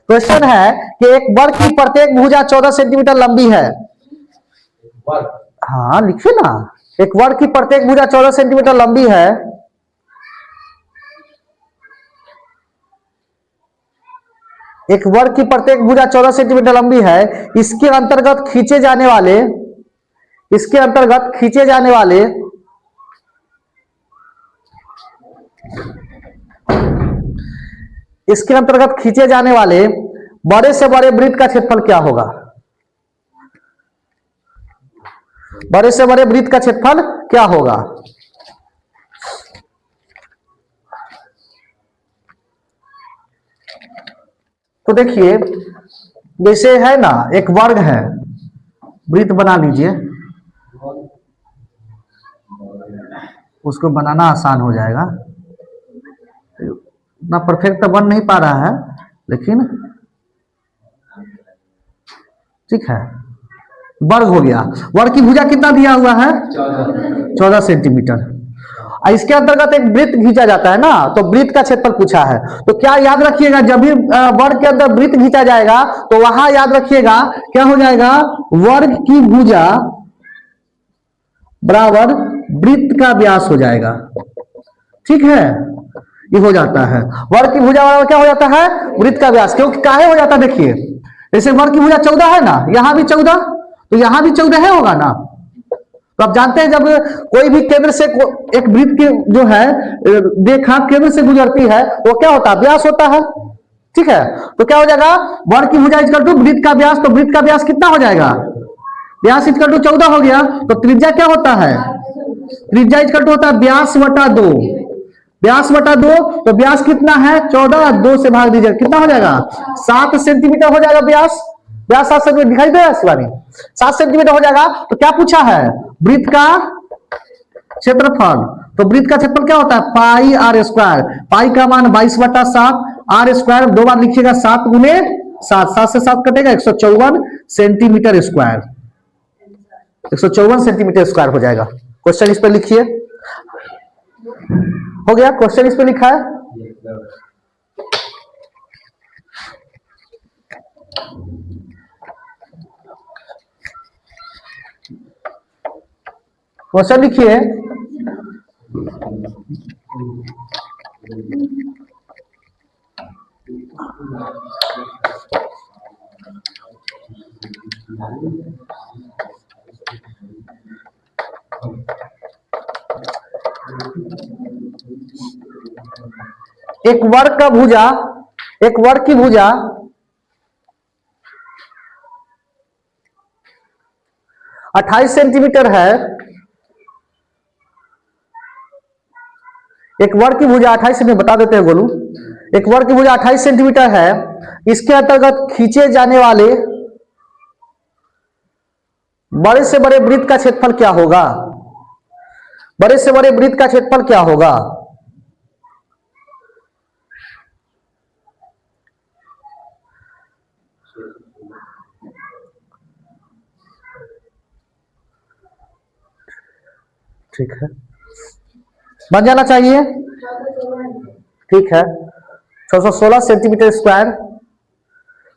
Question है कि एक वर्ग की प्रत्येक भुजा 14 सेंटीमीटर लंबी है। हाँ लिखिए ना, एक वर्ग की प्रत्येक भुजा 14 सेंटीमीटर लंबी है। एक वर्ग की प्रत्येक भुजा 14 सेंटीमीटर लंबी है। इसके अंतर्गत खींचे जाने वाले बड़े से बड़े वृत्त का क्षेत्रफल क्या होगा? बड़े से बड़े वृत्त का क्षेत्रफल क्या होगा? तो देखिए, जैसे है ना, एक वर्ग है, वृत्त बना लीजिए, उसको बनाना आसान हो जाएगा। इतना परफेक्ट तो बन नहीं पा रहा है, लेकिन ठीक है। वर्ग हो गया। वर्ग की भुजा कितना दिया हुआ है? 14 सेंटीमीटर। इसके अंतर्गत एक वृत्त खींचा जाता है ना, तो वृत्त का क्षेत्रफल पूछा है। तो क्या याद रखिएगा, जब भी वर्ग के अंदर वृत्त खींचा जाएगा तो वहां याद रखिएगा क्या हो जाएगा? वर्ग की भुजा बराबर वृत्त का व्यास हो जाएगा। ठीक है, ये हो जाता है। वर्ग की भुजा बराबर क्या हो जाता है? वृत्त का व्यास। क्योंकि काहे हो जाता है? देखिए, जैसे वर्ग की भुजा 14 है ना, यहां भी 14, तो यहां भी 14 है, होगा ना। तो आप जानते हैं, जब कोई भी केंद्र से एक वृत्त की जो है रेखा केंद्र से गुजरती है तो क्या होता है? व्यास होता है। ठीक है, तो क्या हो जाएगा? वर्ग की भुजा इक्वल टू वृत्त का व्यास। तो वृत्त का व्यास कितना हो जाएगा? व्यास इक्वल टू 14 हो गया। तो त्रिज्या क्या होता है? त्रिज्या इक्वल टू होता है व्यास बटा 2। व्यास बटा 2, तो व्यास कितना है? 14। 2 से भाग दीजिए, कितना हो जाएगा? 7 सेंटीमीटर हो जाएगा व्यास। व्यास 7 सेंटीमीटर दिखाई दे रहा है शिवानी? 7 सेंटीमीटर हो जाएगा। तो क्या पूछा है? वृत्त का क्षेत्रफल। तो वृत्त का क्षेत्रफल क्या होता है? पाई आर स्क्वायर। पाई का मान 22 बटा 7, आर स्क्वायर 2 बार लिखिएगा, 7 गुने 7, 7 से 7 कटेगा, 154 सेंटीमीटर स्क्वायर। 154 सेंटीमीटर स्क्वायर हो जाएगा। क्वेश्चन इस पर लिखिए। हो गया, क्वेश्चन इस पे लिखा है। क्वेश्चन लिखिए। एक वर्ग की भुजा 28 सेंटीमीटर है। एक वर्ग की भुजा 28 सेंटीमीटर, बता देते हैं गोलू। एक वर्ग की भुजा 28 सेंटीमीटर है। इसके अंतर्गत खींचे जाने वाले बड़े से बड़े वृत्त का क्षेत्रफल क्या होगा? बड़े से बड़े वृत्त का क्षेत्रफल क्या होगा? ठीक है, बन जाना चाहिए। ठीक है, 616 सेंटीमीटर स्क्वायर।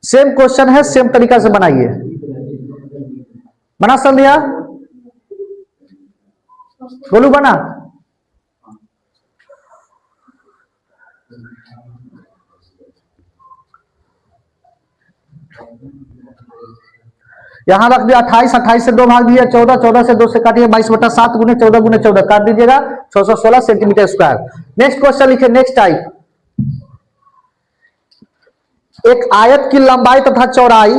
सेम क्वेश्चन है, सेम तरीका से बनाइए। बना संध्या? गोलू बना? यहां रख दिया 28, 28 से 2 भाग दिया 14, 14 से 2 से काटिए 22 बटा 7 गुने 14 गुने 14 काट दीजिएगा, 616 सेंटीमीटर स्क्वायर। नेक्स्ट क्वेश्चन लिखिए। नेक्स्ट टाइप, एक आयत की लंबाई तथा चौड़ाई,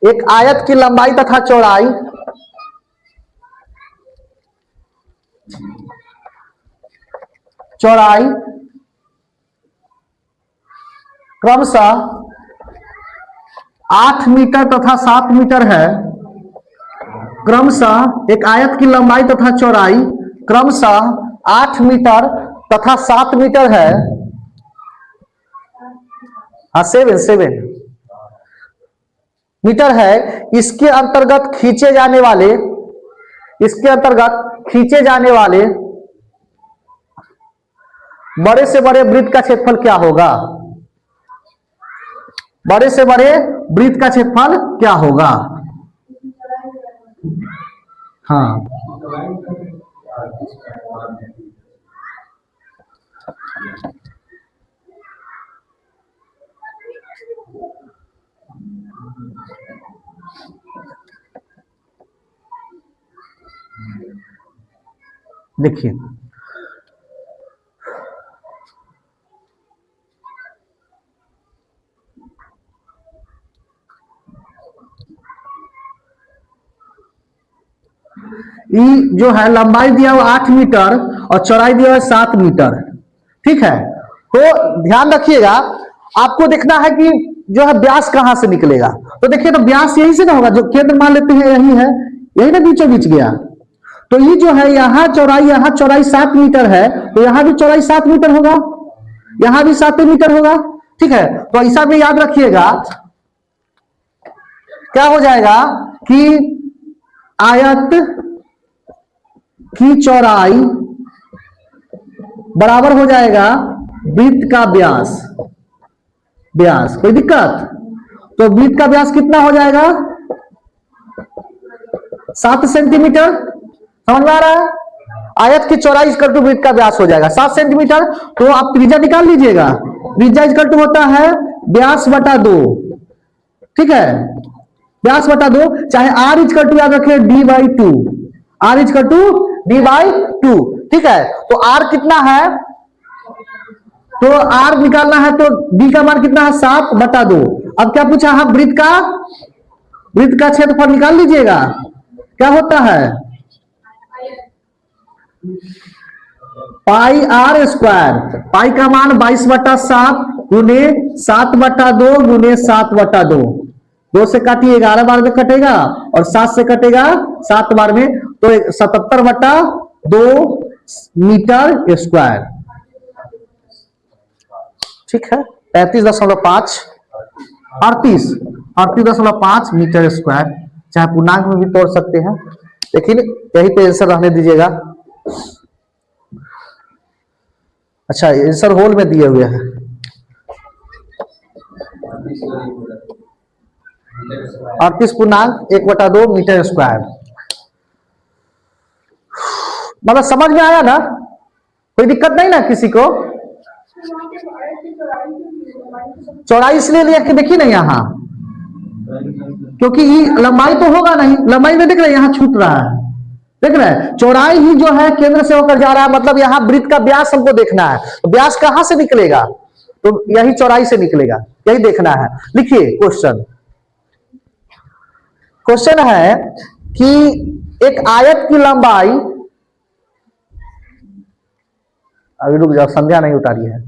एक आयत की लंबाई तथा चौड़ाई क्रमशः 8 मीटर तथा 7 मीटर है। क्रमशः एक आयत की लंबाई तथा चौड़ाई क्रमशः 8 मीटर तथा 7 मीटर है। हाँ, 7 मीटर है। इसके अंतर्गत खींचे जाने वाले बड़े से बड़े वृत्त का क्षेत्रफल क्या होगा? बड़े से बड़े वृत्त का क्षेत्रफल क्या होगा? हाँ, देखिए ई जो है लंबाई दिया हुआ 8 मीटर और चौड़ाई दिया हुआ 7 मीटर, ठीक है। तो ध्यान रखिएगा, आपको देखना है कि जो है व्यास कहां से निकलेगा। तो देखिए, तो व्यास यही से ना होगा, जो केंद्र मान लेते हैं यही है, यही ना बीचों बीच गया। तो ये जो है यहाँ चौड़ाई 7 मीटर है, तो यहाँ भी चौड़ाई 7 मीटर होगा, यहाँ भी 7 मीटर होगा, ठीक है। तो ऐसा में याद रखिएगा क्या हो जाएगा कि आयत की चौड़ाई बराबर हो जाएगा वृत्त का व्यास। व्यास कोई दिक्कत? तो वृत्त का व्यास कितना हो जाएगा? 7 सेंटीमीटर। समझ में आ रहा है? आयत की चौड़ाई इक्वल टू वृत्त का व्यास हो जाएगा 7 सेंटीमीटर। तो आप त्रिज्या निकाल लीजिएगा, त्रिज्या इक्वल टू होता है व्यास बटा 2, ठीक है। व्यास बटा 2, चाहे आर इक्वल टू याद रखें d/2, are equal to d/2, ठीक है। तो आर कितना है? तो आर निकालना है तो डी का मान कितना है? 7/2। अब क्या पूछा है? वृत्त का क्षेत्रफल निकाल लीजिएगा, क्या होता है? पाई आर स्क्वायर, पाई का मान 22/7 गुने 7/2 गुने 7/2। 2 से काटिए 11 बार में कटेगा और 7 से कटेगा 7 बार में, तो 77/2 मीटर स्क्वायर, ठीक है। 35.5 38.5 मीटर स्क्वायर, चाहे पूर्णांक में भी तोड़ सकते हैं, लेकिन यही पे आंसर रहने दीजिएगा। अच्छा, आंसर होल में दिए हुए हैं। 38.1/2 मीटर स्क्वायर। मतलब समझ में आया ना? कोई दिक्कत नहीं ना किसी को? चौड़ाई इसलिए लिया कि देखिए ना यहाँ, क्योंकि लंबाई तो होगा नहीं, लंबाई में देख रहे हैं यहाँ छूट रहा है, देख रहे हैं। चौड़ाई ही जो है केंद्र से होकर जा रहा है, मतलब यहाँ वृत्त का व्यास हमको देखना है। तो व्यास कहां से निकलेगा? तो यही चौड़ाई से निकलेगा, यही देखना है। लिखिए क्वेश्चन। क्वेश्चन है कि एक आयत की लंबाई, अभी रुक जाओ, संध्या नहीं उतारी है।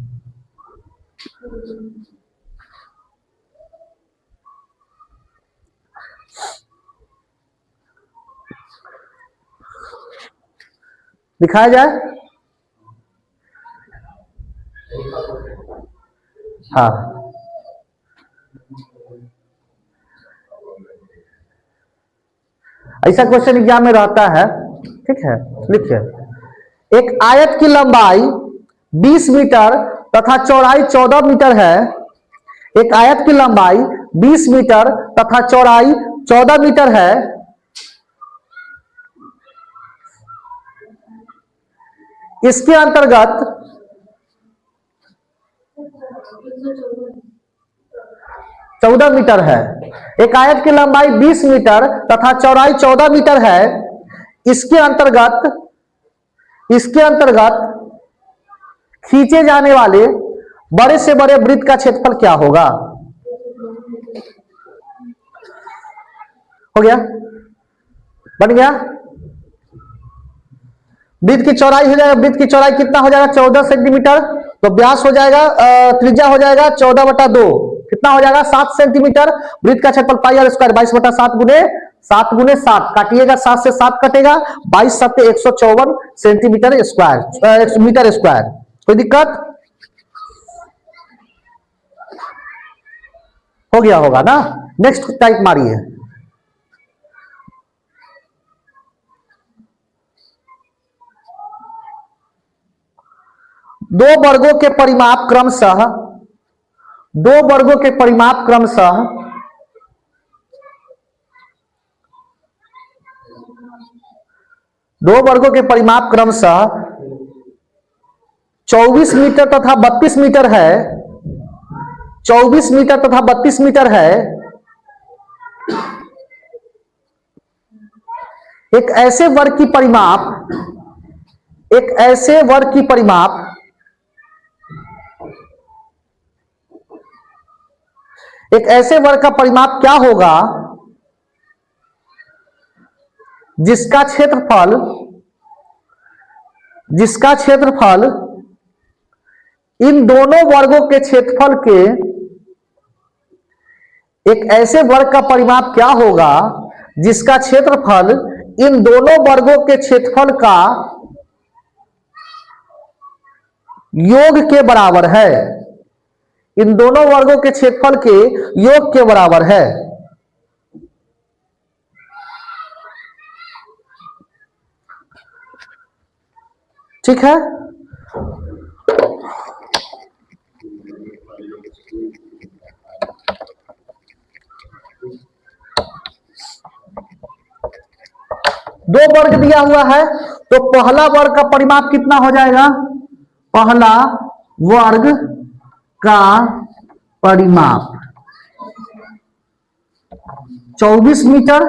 दिखाया जाए? हाँ, ऐसा क्वेश्चन एग्जाम में रहता है, ठीक है। लिखिए, एक आयत की लंबाई 20 मीटर तथा चौड़ाई 14 मीटर है। एक आयत की लंबाई 20 मीटर तथा चौड़ाई 14 मीटर है। इसके अंतर्गत चौदह मीटर है। एक आयत की लंबाई 20 मीटर तथा चौड़ाई 14 मीटर है। इसके अंतर्गत खींचे जाने वाले बड़े से बड़े वृत्त का क्षेत्रफल क्या होगा? हो गया? बन गया? वृत्त की चौड़ाई हो जाएगा, वृत्त की चौड़ाई कितना हो जाएगा? 14 सेंटीमीटर। तो व्यास हो जाएगा, त्रिज्या हो जाएगा 14/2, कितना हो जाएगा? 7 सेंटीमीटर। वृत्त का क्षेत्रफल पाई आर स्क्वायर 22/7 गुने 7 काटिएगा, 7 से 7 कटेगा, 22 7 154 सेंटीमीटर स्क्वायर, मीटर स्क्वायर। कोई दिक्कत? हो गया होगा ना? नेक्स्ट टाइप मारिए। दो वर्गों के परिमाप क्रमशः दो वर्गों के परिमाप क्रमशः दो वर्गों के परिमाप क्रमशः 24 मीटर तथा 32 मीटर है। 24 मीटर तथा 32 मीटर है। एक ऐसे वर्ग की परिमाप एक ऐसे वर्ग की परिमाप एक ऐसे वर्ग का परिमाप क्या होगा जिसका क्षेत्रफल इन दोनों वर्गों के क्षेत्रफल के एक ऐसे वर्ग का परिमाप क्या होगा जिसका क्षेत्रफल इन दोनों वर्गों के क्षेत्रफल का योग के बराबर है। इन दोनों वर्गों के क्षेत्रफल के योग के बराबर है। ठीक है। दो वर्ग दिया हुआ है तो पहला वर्ग का परिमाप कितना हो जाएगा? पहला वर्ग का परिमाप 24 मीटर।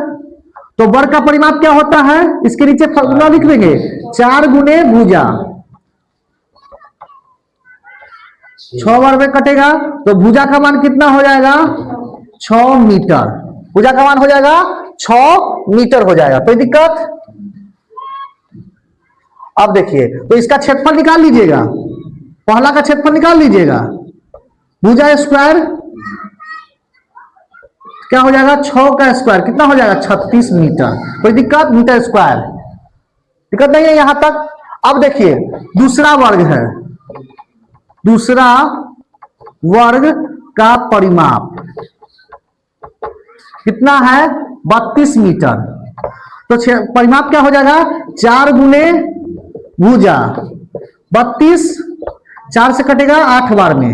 तो वर्ग का परिमाप क्या होता है? इसके नीचे फॉर्मूला लिख देंगे, 4 गुने भुजा। 6 बार में कटेगा तो भुजा का मान कितना हो जाएगा? 6 मीटर। भुजा का मान हो जाएगा 6 मीटर हो जाएगा। कोई दिक्कत? अब देखिए, तो इसका क्षेत्रफल निकाल लीजिएगा, पहला का क्षेत्रफल निकाल लीजिएगा। भुजा स्क्वायर क्या हो जाएगा? 6 का स्क्वायर कितना हो जाएगा? 36 मीटर। कोई दिक्कत? मीटर स्क्वायर, दिक्कत नहीं है यहां तक। अब देखिए दूसरा वर्ग है, दूसरा वर्ग का परिमाप कितना है? 32 मीटर। तो परिमाप क्या हो जाएगा? 4 गुने भुजा 32, 4 से कटेगा 8 बार में,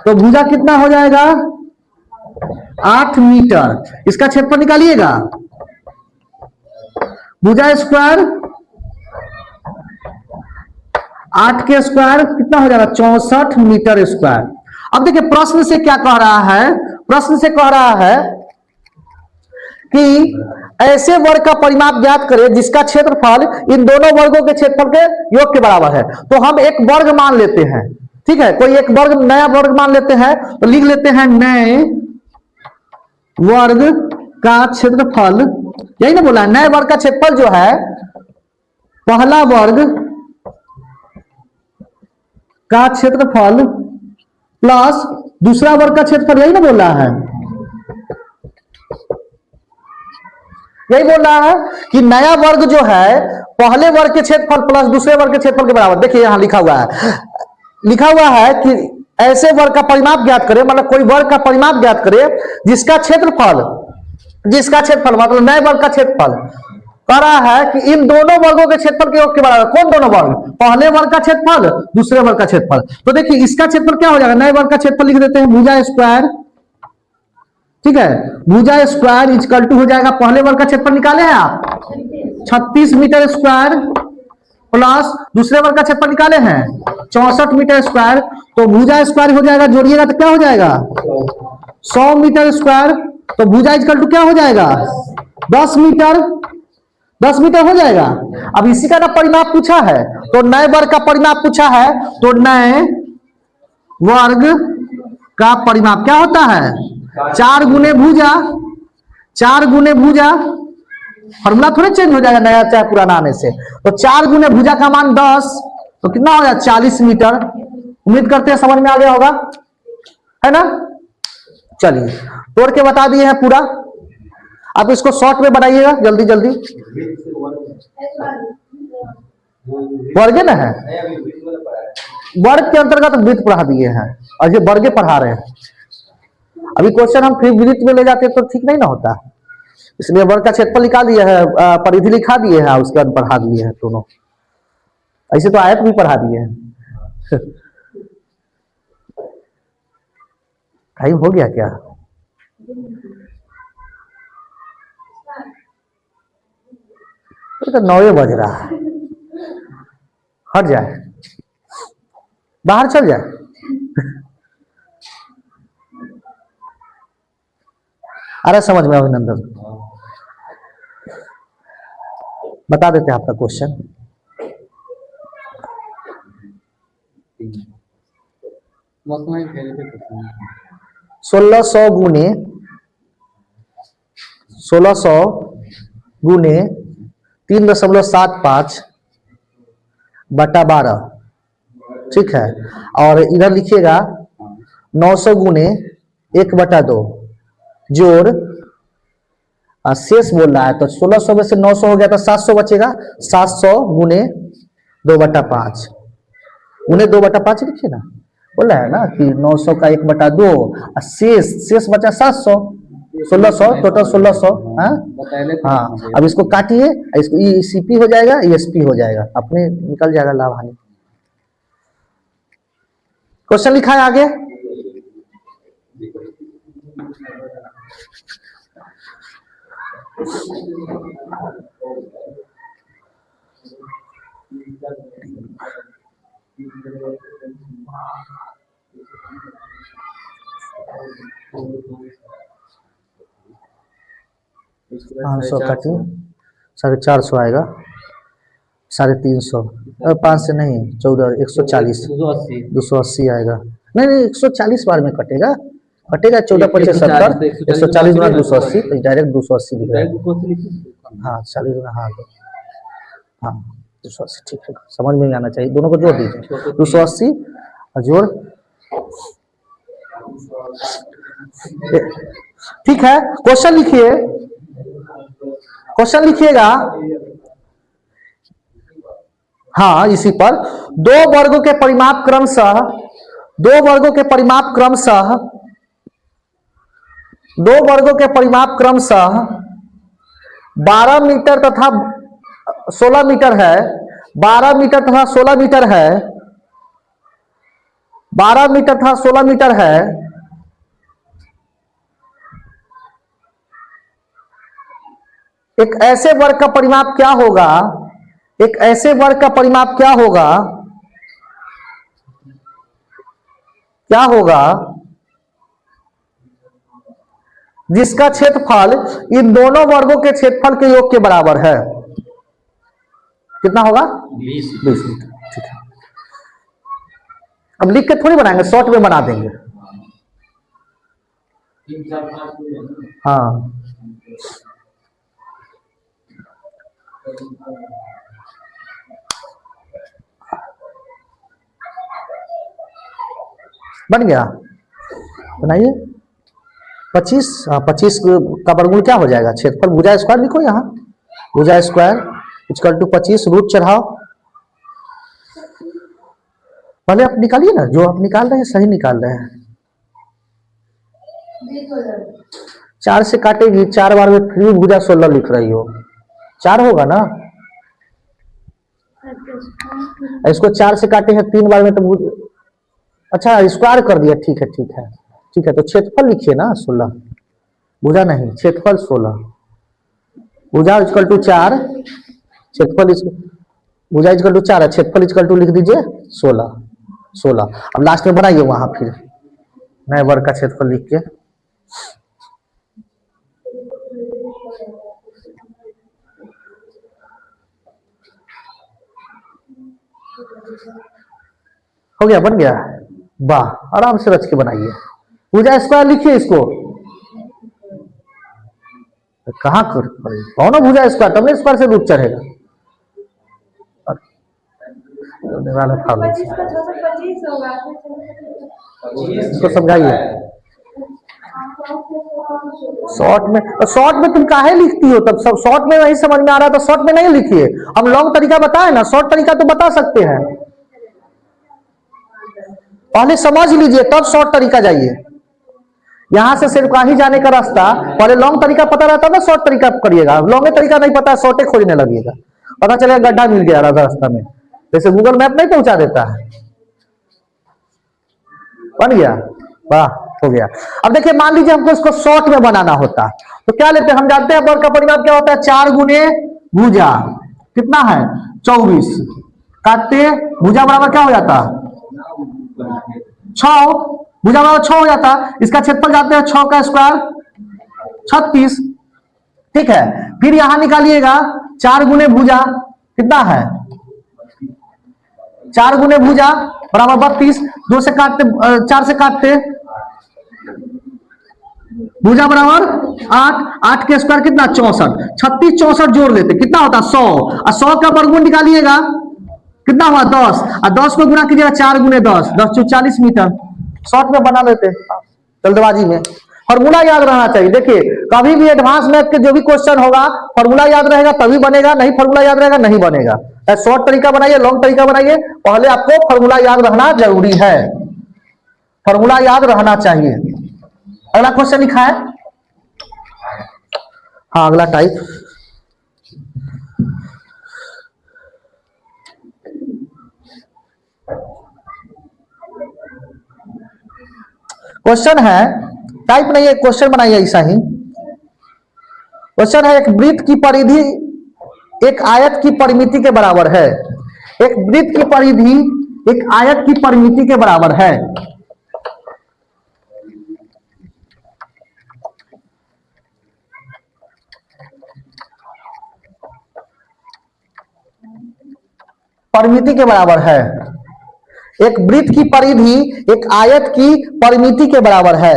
तो भुजा कितना हो जाएगा? 8 मीटर। इसका क्षेत्रफल निकालिएगा। भुजा स्क्वायर 8 के स्क्वायर कितना हो जाएगा? 64 मीटर स्क्वायर। अब देखिए प्रश्न से क्या कह रहा है? प्रश्न से कह रहा है कि ऐसे वर्ग का परिमाप ज्ञात करें जिसका क्षेत्रफल इन दोनों वर्गों के क्षेत्रफल के योग के बराबर है। तो हम एक वर्ग मान लेते हैं, ठीक है, कोई एक वर्ग, नया वर्ग मान लेते हैं। तो लिख लेते हैं नए वर्ग का क्षेत्रफल, यही ना बोला है, नए वर्ग का क्षेत्रफल जो है पहला वर्ग का क्षेत्रफल प्लस दूसरा वर्ग का क्षेत्रफल, यही ना बोल रहा है, यही बोल रहा है कि नया वर्ग जो है पहले वर्ग के क्षेत्रफल प्लस दूसरे वर्ग के क्षेत्रफल के बराबर। देखिए यहां लिखा हुआ है कि ऐसे वर्ग का परिमाप ज्ञात करें, मतलब कोई वर्ग का परिमाप ज्ञात करें जिसका क्षेत्रफल मतलब नए वर्ग का क्षेत्रफल कह रहा है कि इन दोनों वर्गों के क्षेत्रफल के योग के बराबर। कौन दोनों वर्ग? पहले वर्ग का क्षेत्रफल, दूसरे वर्ग का क्षेत्रफल। तो देखिए इसका क्षेत्रफल क्या हो जाएगा? नए वर्ग का क्षेत्रफल लिख देते हैं, भुजा स्क्वायर, ठीक है, भुजा स्क्वायर इक्वल टू हो जाएगा, पहले वर्ग का क्षेत्रफल निकाले हैं आप 36 मीटर स्क्वायर प्लस दूसरे वर्ग का क्षेत्रफल निकाले हैं 64 मीटर स्क्वायर। तो भुजा स्क्वायर हो जाएगा, जोड़िएगा तो क्या हो जाएगा? 100 मीटर स्क्वायर। तो भुजा इक्वल टू क्या हो जाएगा? 10 मीटर। 10 मीटर हो जाएगा। अब इसी का ना परिमाप पूछा है, तो नए वर्ग का परिमाप पूछा है, तो नए वर्ग का परिमाप क्या होता है? 4 गुने भुजा। 4 गुने भुजा, फॉर्मूला थोड़े चेंज हो जाएगा नया चाहे पुराना आने से। तो 4 गुने भुजा का मान 10, तो कितना हो जाएगा? 40 मीटर। उम्मीद करते हैं समझ में आ गया होगा, है ना? चलिए तोड़ के बता दिए हैं पूरा। आप इसको शॉर्ट में बनाइएगा जल्दी जल्दी। वर्ग ना है, वर्ग के अंतर्गत वृत्त पढ़ा दिए हैं और ये वर्गे पढ़ा रहे हैं। अभी क्वेश्चन हम फिर वृत्त में ले जाते तो ठीक नहीं ना होता, इसलिए वर्ग का क्षेत्रफल लिखा दिया है, परिधि लिखा दिए हैं, उसके बाद पढ़ा दिए हैं दोनों। ऐसे तो आयत भी पढ़ा दिए हैं। टाइम हो गया क्या? तो 9 बज रहा है, हट जाए, बाहर चल जाए। अरे समझ में अभिनंदन, बता देते हैं आपका क्वेश्चन। 1600 गुने 1600 गुने 3.75 बटा 12, ठीक है। और इधर लिखिएगा 900 गुने 1/2 जोड़ शेष बोल रहा है, तो 1600 में से 900 हो गया तो 700 बचेगा। 700 गुने 2/5 गुने 2/5 लिखिए ना, बोल रहा है ना कि 900 का 1/2 और शेष बचा 700, 1600 टोटल 1600। हाँ, अब इसको काटिए, इसको ईसीपी हो जाएगा, ईएसपी हो जाएगा, अपने निकल जाएगा लाभ हानि। क्वेश्चन लिखा है आगे। पाँच सौ काटिए, 450 आएगा, 350, 5 से नहीं 14, 140, 280 आएगा। नहीं नहीं 140 बार में कटेगा, 14 25 70, 140 गुना 280, तो डायरेक्ट 280 लिख रहा है। हाँ 40 गुना, हाँ हाँ 280, ठीक है, समझ में आना चाहिए। दोनों को जोड़ दीजिए, 280 और जोड़, ठीक है। क्वेश्चन लिखिए, क्वेश्चन लिखिएगा। हाँ इसी पर दो वर्गों के परिमाप क्रमशः 12 मीटर तथा 16 मीटर है, 12 मीटर तथा 16 मीटर है, 12 मीटर तथा 16 मीटर है। एक ऐसे वर्ग का परिमाप क्या होगा, एक ऐसे वर्ग का परिमाप क्या होगा, क्या होगा जिसका क्षेत्रफल इन दोनों वर्गों के क्षेत्रफल के योग के बराबर है। कितना होगा? 20 मीटर, ठीक है। अब लिख के थोड़ी बनाएंगे, शॉर्ट में बना देंगे। हाँ बन गया, बनाइए। 25 का वर्गमूल क्या हो जाएगा? क्षेत्रफल भुजा स्क्वायर लिखो यहाँ, भुजा स्क्वायर इक्वल टू 25, रूट चढ़ाओ। पहले आप निकालिए ना, जो आप निकाल रहे हैं सही निकाल रहे हैं। 4 से काटेगी, 4 बार में फिर भुजा 16 लिख रही हो, 4 होगा ना। इसको 4 से काटे हैं 3 बार में तो अच्छा स्क्वायर कर दिया, ठीक है ठीक है ठीक है। तो क्षेत्रफल लिखिए ना 16, भुजा नहीं, क्षेत्रफल 16, भुजा इक्वल टू 4, क्षेत्रफल भुजा इक्वल टू 4 है, क्षेत्रफल इक्वल टू लिख दीजिए 16। अब लास्ट में बनाइए वहां फिर नए वर्ग का क्षेत्रफल लिख के। हो गया, बन गया, वाह, आराम से रच के बनाइए। भुजा स्क्वायर लिखिए इसको, कहाँ कौन भुजा स्क्वायर, तब स्क्वायर से रूट चढ़ेगा। इसको समझाइए। शॉर्ट में तुम काहे लिखती हो? तब सब शॉर्ट में नहीं समझ में आ रहा तो शॉर्ट में नहीं लिखिए। हम लॉन्ग तरीका बताए ना, शॉर्ट तरीका तो बता सकते हैं, पहले समझ लीजिए तब शॉर्ट तरीका जाइए। यहां से सिर्फ कहीं जाने का रास्ता, पहले लॉन्ग तरीका पता रहता ना शॉर्ट तरीका करिएगा। लॉन्ग तरीका नहीं पता, शॉर्टे खोजने लगिएगा, पता चलेगा गड्ढा मिल गया रास्ता में, जैसे गूगल मैप नहीं पहुंचा देता है। बन गया, वाह। हो गया। अब देखिए मान लीजिए हमको इसको शॉर्ट में बनाना होता तो क्या लेते हैं, हम जानते हैं वर्ग का परिमाप क्या होता है, 4 गुने भुजा कितना है 24, काटते भुजा बराबर क्या हो जाता 6, भुजा बराबर 6 हो जाता, इसका क्षेत्रफल जानते हैं 6 का स्क्वायर 36, ठीक है। फिर यहां निकालिएगा 4 गुने भुजा कितना है 4 गुने भुजा बराबर 32, 2 से काटते 4 से काटते भुजा बराबर 8, 8 के स्क्वायर कितना 64, 36 64 जोड़ लेते कितना होता 100, और 100 का वर्गमूल निकालिएगा कितना हुआ 10, और 10 को गुना कीजिएगा 4 गुने 10, 10 40 मीटर। शॉर्ट में बना लेते जल्दबाजी में। फॉर्मूला याद रहना चाहिए, देखिए कभी भी एडवांस मैथ के जो भी क्वेश्चन होगा फॉर्मूला याद रहेगा तभी बनेगा, नहीं फॉर्मूला याद रहेगा नहीं बनेगा। शॉर्ट तरीका बनाइए लॉन्ग तरीका बनाइए, पहले आपको फॉर्मूला याद रहना जरूरी है, फॉर्मूला याद रहना चाहिए। अगला क्वेश्चन लिखा है, हाँ अगला टाइप, क्वेश्चन है टाइप नहीं है, क्वेश्चन बनाइए ऐसा ही। क्वेश्चन है एक वृत्त की परिधि एक आयत की परिमिति के बराबर है, एक वृत्त की परिधि एक आयत की परिमिति के बराबर है। परिमिति के बराबर है, एक वृत्त की परिधि एक आयत की परिमिति के बराबर है।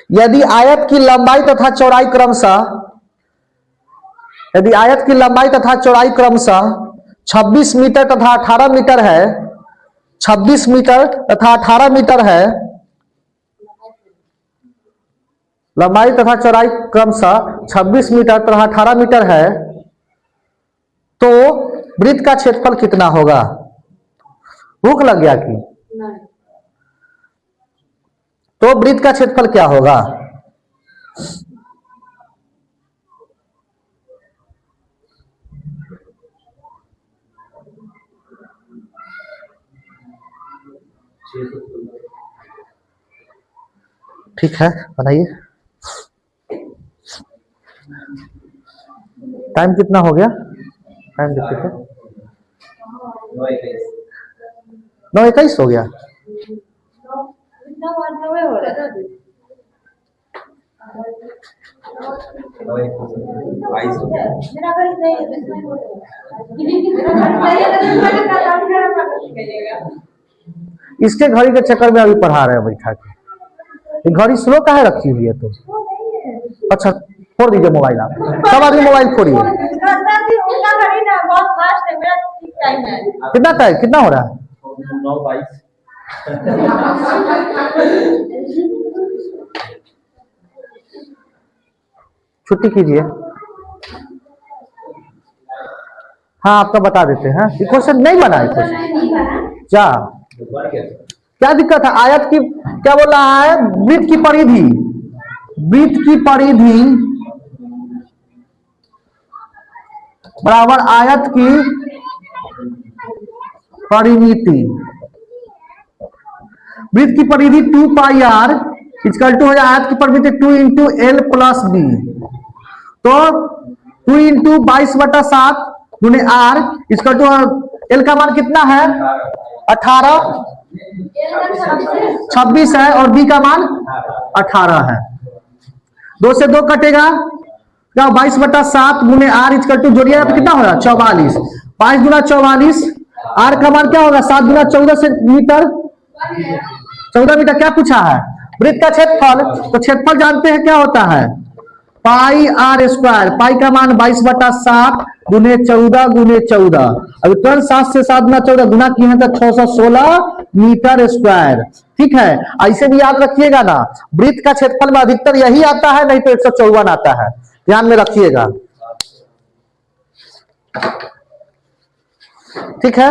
यदि आयत की लंबाई तथा चौड़ाई क्रमशः यदि आयत की लंबाई तथा चौड़ाई क्रमशः 26 मीटर तथा 18 मीटर है, 26 मीटर तथा 18 मीटर है, लंबाई तथा चौड़ाई क्रमशः 26 मीटर तथा 18 मीटर है, तो वृत्त का क्षेत्रफल कितना होगा। भूख लग गया कि नहीं। तो वृत्त का क्षेत्रफल क्या होगा, ठीक है बताइए। टाइम कितना हो गया, टाइम देखते थे 9:21 हो गया। इसके घड़ी के चक्कर में अभी पढ़ा रहे हैं बैठा के, घड़ी स्लो काहे रखी हुई है तो। अच्छा फोड़ दीजिए मोबाइल, आप सब आदमी मोबाइल फोड़िए। कितना टाइम कितना हो रहा है 9:22। छुट्टी कीजिए। हाँ आपका बता देते हैं, ये क्वेश्चन नहीं बना है क्वेश्चन क्या दिक्कत है। आयत की क्या बोल रहा है, वृत्त की परिधि, वृत्त की परिधि बराबर आयत की परिमिति। वृत्त की परिधि 2 पाई आर इक्वल टू हो जाए आयत की परिमिति 2 इंटू एल प्लस बी, तो 2 इंटू 22/7 गुने आर इक्वल टू एल का मान कितना है 18, 26 है और बी का मान 18 है। 2 से 2 कटेगा, 22/7 गुने आर इक्वल टू जोड़िएगा तो कितना होगा 44, 5 गुना 44, आर का मान क्या होगा 7 गुना 14 से मीटर, 14 मीटर। क्या पूछा है वृत्त का क्षेत्रफल, तो क्षेत्रफल जानते हैं क्या होता है पाई आर स्क्वायर, पाई का मान 22/7 गुने 14 गुने 14, अभी तुरंत 7 से 7 गुना 14 गुना किए हैं तो 616 मीटर स्क्वायर। ठीक है, ऐसे भी याद रखिएगा ना, वृत्त का क्षेत्रफल में अधिकतर यही आता है, नहीं तो 154 आता है, ध्यान में रखिएगा। ठीक है।